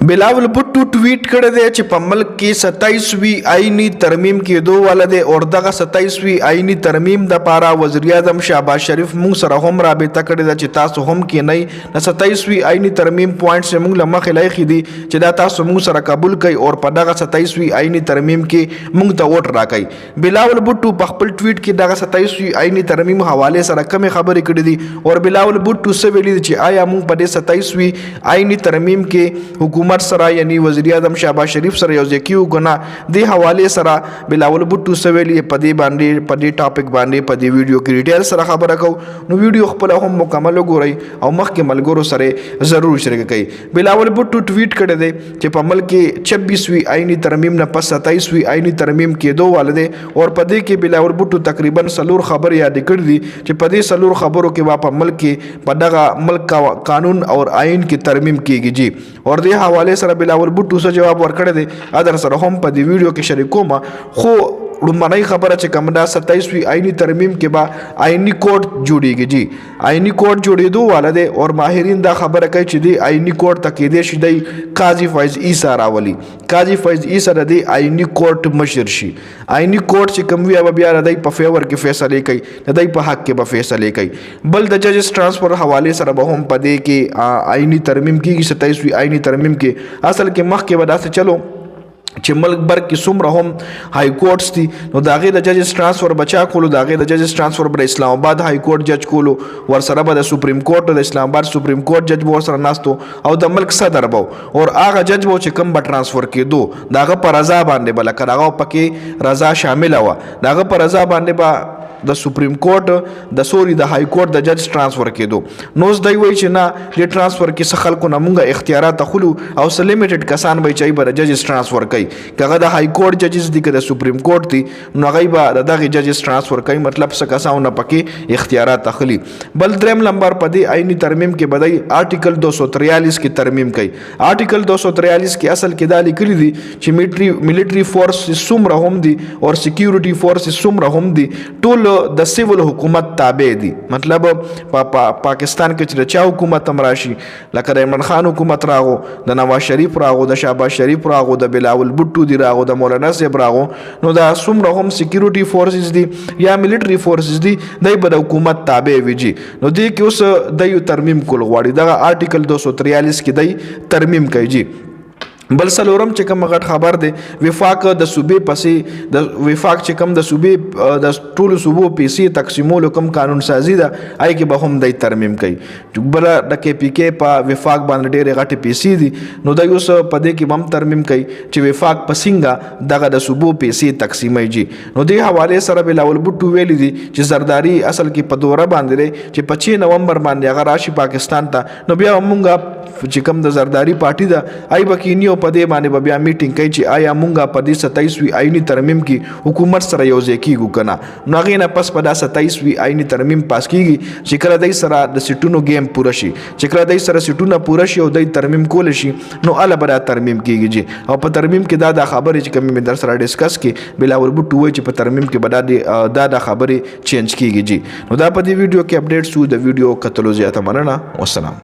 बिलावल भुट्टो ट्वीट कड़े दे چې په ملک کې 27وی آئینی ترمیم کېدو والا دی او دغه 27وی آئینی ترمیم د پاره وزیر اعظم شهباز شریف مونږ سره هم رابطه کړې ده چې تاسو هم کې نه 27وی آئینی ترمیم پوینټ سے مونږ لمخې لایخي دي چې دا تاسو مونږ سره قبول کړئ او په دغه 27وی آئینی ترمیم کې مونږ ته ووټ راکړئ. بلاول بھٹو په خپل ټویټ کې دغه 27وی آئینی ترمیم حواله سره کوم خبرې کړې دي او بلاول بھٹو څه ویلي چې آیا مونږ په دې 27وی آئینی ترمیم کې حکومت سره یعنی وزیر اعظم شهباز شریف سره یو ځای کیو کنه د حواله سره بلاول بھٹو سویلی په دې باندې په دې ټاپک باندې په دې ویډیو کې ډیټیل سره خبره کو نو ویډیو خپل هم مکمل وګورئ او مخکې ملګرو سره ضرور شریک کړئ. بلاول بھٹو ټویټ کړی دی چې په ملک کې 26وی آئینی ترمیم نه پس 27وی آئینی ترمیم کېدو والده او په دې کې بلاول بھٹو تقریبا سلور خبر یاد کړی دي چې په دې سلور خبرو کې په ملک کې په دغه ملک قانون او آئین کې ترمیم کیږي جی اور دې حواله سره بلاول بھٹو سره جواب ورکړی دی ادر سره هم په دې ویډیو کې شریکوم خو لومړنۍ خبره چې کوم دا 27وی آئینی ترمیم کې به آئینی کوډ جوړیږي جی آئینی کوډ جوړېدو والا دی او ماهرین دا خبره کوي چې دی آئینی کوډ ته کېدې شي دی قاضي فیض عیسی راولي قاضي فیض عیسی د آئینی کوډ مشر شي آئینی کوډ چې کوم وی بیا د په فیور کې فیصله کوي د په حق کې به فیصله کوي بل د ججز ټرانسفر حواله سره به هم پدې کې آئینی ترمیم کېږي 27وی آئینی ترمیم کې اصل کې مخ کې ودا څه چلو چې ملک بر کې څومره هم های کورټس دي نو د هغې د ججز ټرانسفر بچا کولو د هغې د ججز ټرانسفر به د اسلام آباد های کورټ جج کولو ورسره به د سپریم کورټ د اسلام آباد سپریم کورټ جج به ورسره ناستو او د ملک صدر به او هغه جج به چې کوم به ټرانسفر کېدو د هغه په رضا باندې به لکه د هغه پکې رضا شامله وه د هغه په رضا باندې به د سپریم کورټ د سوري د های کورټ د جج ټرانسفر کېدو نو اوس دی وایي چې نه دې ټرانسفر کې څه خلکو نه مونږه اختیارات اخلو او څه لیمیټډ کسان به چې به د ججز ټرانسفر کوي که هغه د های کورټ ججز دي که د سپریم کورټ دي نو هغوی به د دغې ججز ټرانسفر کوي مطلب څه کسانو پکې اختیارات اخلي. بل دریم نمبر په دې آئینی ترمیم کې به دی آرټیکل 243 کې ترمیم کوي. آرټیکل 243 کې اصل کې دا لیکلي دي چې ملټري فورس څومره هم دي او سکیورټي فورس څومره هم دي ټول د سیول حکومت تابع دي مطلب پاکستان کې چې چا حکومت هم راشي لکه د عمران خان حکومت راغو د نواز شریف راغو د شهباز شریف راغو د بلاول بھٹو دی راغو د مولانا صاحب راغو نو دا څومره هم سکیورټي فورسز دي یا ملټري فورسز دي دی به د حکومت تابع وي جي نو دی کې اوس دی ترمیم کول غواړي دغه آرټیکل 243 کې دی ترمیم کوي جي. بل سلورم چې کوم غټ خبر دی وفاق د صوبې پسې د وفاق چې کوم د صوبې د ټولو صوبو پیسې تقسیمولو کوم قانون سازي ده آی کې به هم دی ترمیم کوي بل د کې پی کې په وفاق باندې ډېرې غټې پیسې دي نو دی اوس په دې کې هم ترمیم کوي چې وفاق په څنګه دغه د صوبو پیسې تقسیموي جي نو دې حواله سره بلاول بھٹو ویلي دي چې زرداری اصل کې په دوره باندې دی چې 25 نومبر باندې هغه راشي پاکستان ته نو بیا مونږه چې کوم د زرداری پارټي ده آی به کینیو په دې باندې بیا میټینګ کوي چې آیا مونږه په دې 27وی آئینی ترمیم کې حکومت سره یو ځای کیږو کنه نو هغې نه پس په دا 27وی آئینی ترمیم پاس کیږي چې کله دی سره د سیټونو گیم پوره شي چې کله دی سره سیټونه پوره شي او دی ترمیم کولی شي نو هله به دا ترمیم کیږي جي او په ترمیم کې دا خبرې چې کومې مې در سره ډسکس کې بلاول بھٹو وایي چې په ترمیم کې به دا خبرې چینج کیږي جي نو دا په دې ویډیو کې اپډیټ شو د ویډیو کتلو زیاته مننه والسلام.